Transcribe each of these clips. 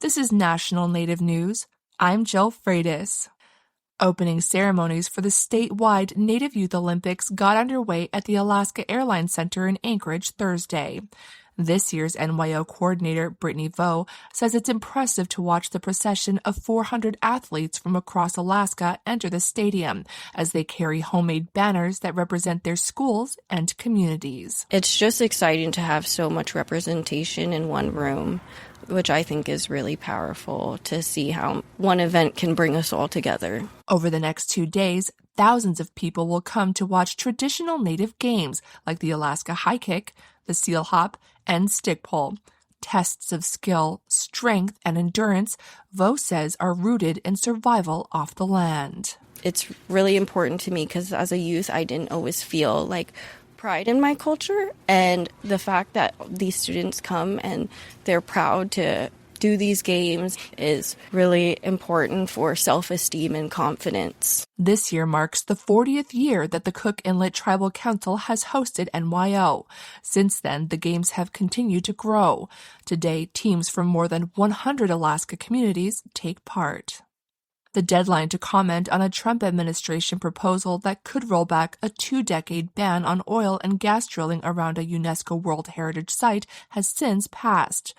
This is National Native News. I'm Jill Freitas. Opening ceremonies for the statewide Native Youth Olympics got underway at the Alaska Airlines Center in Anchorage Thursday. This year's NYO coordinator, Brittany Vo, says it's impressive to watch the procession of 400 athletes from across Alaska enter the stadium as they carry homemade banners that represent their schools and communities. It's just exciting to have so much representation in one room, which I think is really powerful to see how one event can bring us all together. Over the next 2 days, thousands of people will come to watch traditional Native games like the Alaska High Kick, the Seal Hop, and Stick Pole. Tests of skill, strength, and endurance, Vo says, are rooted in survival off the land. It's really important to me because as a youth, I didn't always feel like pride in my culture, and the fact that these students come and they're proud to do these games is really important for self-esteem and confidence. This year marks the 40th year that the Cook Inlet Tribal Council has hosted NYO. Since then, the games have continued to grow. Today, teams from more than 100 Alaska communities take part. The deadline to comment on a Trump administration proposal that could roll back a 2-decade ban on oil and gas drilling around a UNESCO World Heritage Site has since passed.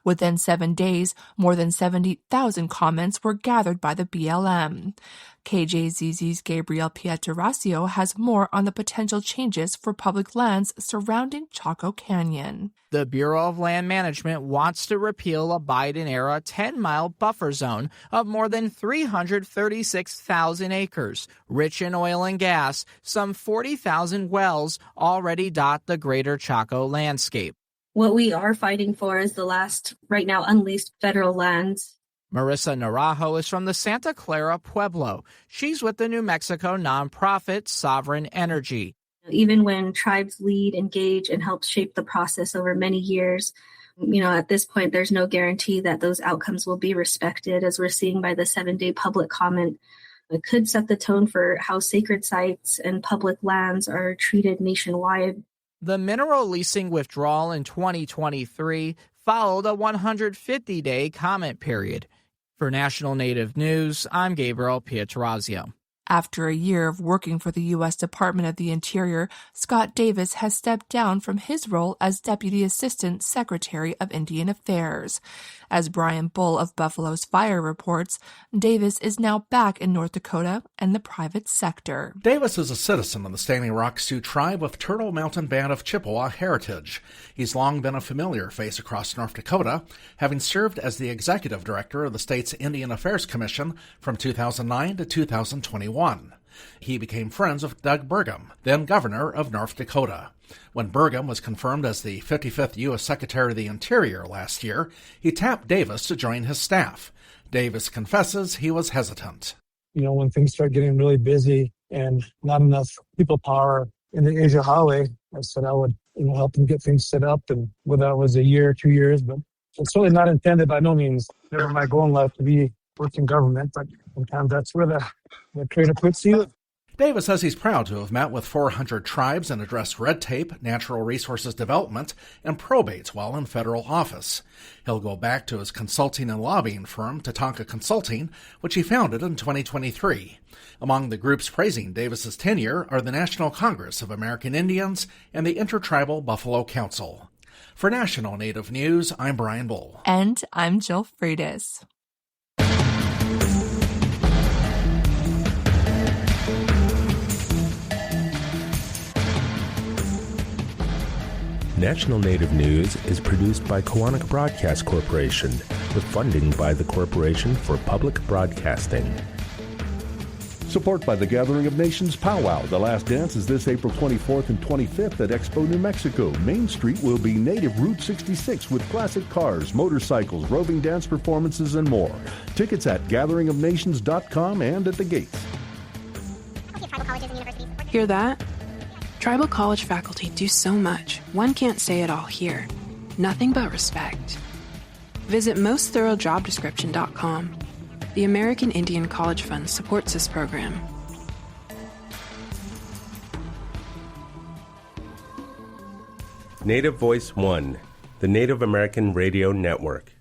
Within 7 days, more than 70,000 comments were gathered by the BLM. KJZZ's Gabriel Pietrasio has more on the potential changes for public lands surrounding Chaco Canyon. The Bureau of Land Management wants to repeal a Biden-era 10-mile buffer zone of more than 336,000 acres, rich in oil and gas. Some 40,000 wells already dot the greater Chaco landscape. What we are fighting for is the last, right now, unleased federal lands. Marissa Naranjo is from the Santa Clara Pueblo. She's with the New Mexico nonprofit Sovereign Energy. Even when tribes lead, engage, and help shape the process over many years, at this point, there's no guarantee that those outcomes will be respected, as we're seeing by the 7-day public comment. It could set the tone for how sacred sites and public lands are treated nationwide. The mineral leasing withdrawal in 2023 followed a 150-day comment period. For National Native News, I'm Gabriel Pietrasio. After a year of working for the U.S. Department of the Interior, Scott Davis has stepped down from his role as Deputy Assistant Secretary of Indian Affairs. As Brian Bull of Buffalo's Fire reports, Davis is now back in North Dakota and the private sector. Davis is a citizen of the Standing Rock Sioux tribe of Turtle Mountain Band of Chippewa heritage. He's long been a familiar face across North Dakota, having served as the executive director of the state's Indian Affairs Commission from 2009 to 2021. He became friends with Doug Burgum, then governor of North Dakota. When Burgum was confirmed as the 55th U.S. Secretary of the Interior last year, he tapped Davis to join his staff. Davis confesses he was hesitant. When things start getting really busy and not enough people power in the Asia Highway, I said I would help them get things set up, and whether that was a year or 2 years, but it's really not intended by no means. Never my goal in life to be working government, but sometimes that's where the trainer puts you. Davis says he's proud to have met with 400 tribes and addressed red tape, natural resources development, and probates while in federal office. He'll go back to his consulting and lobbying firm, Tatanka Consulting, which he founded in 2023. Among the groups praising Davis's tenure are the National Congress of American Indians and the Intertribal Buffalo Council. For National Native News, I'm Brian Bull. And I'm Jill Freitas. National Native News is produced by Koahnic Broadcast Corporation with funding by the Corporation for Public Broadcasting. Support by the Gathering of Nations Powwow. The last dance is this April 24th and 25th at Expo, New Mexico. Main Street will be Native Route 66 with classic cars, motorcycles, roving dance performances, and more. Tickets at gatheringofnations.com and at the gates. Hear that? Tribal college faculty do so much. One can't say it all here. Nothing but respect. Visit mostthoroughdescription.com. The American Indian College Fund supports this program. Native Voice One, the Native American Radio Network.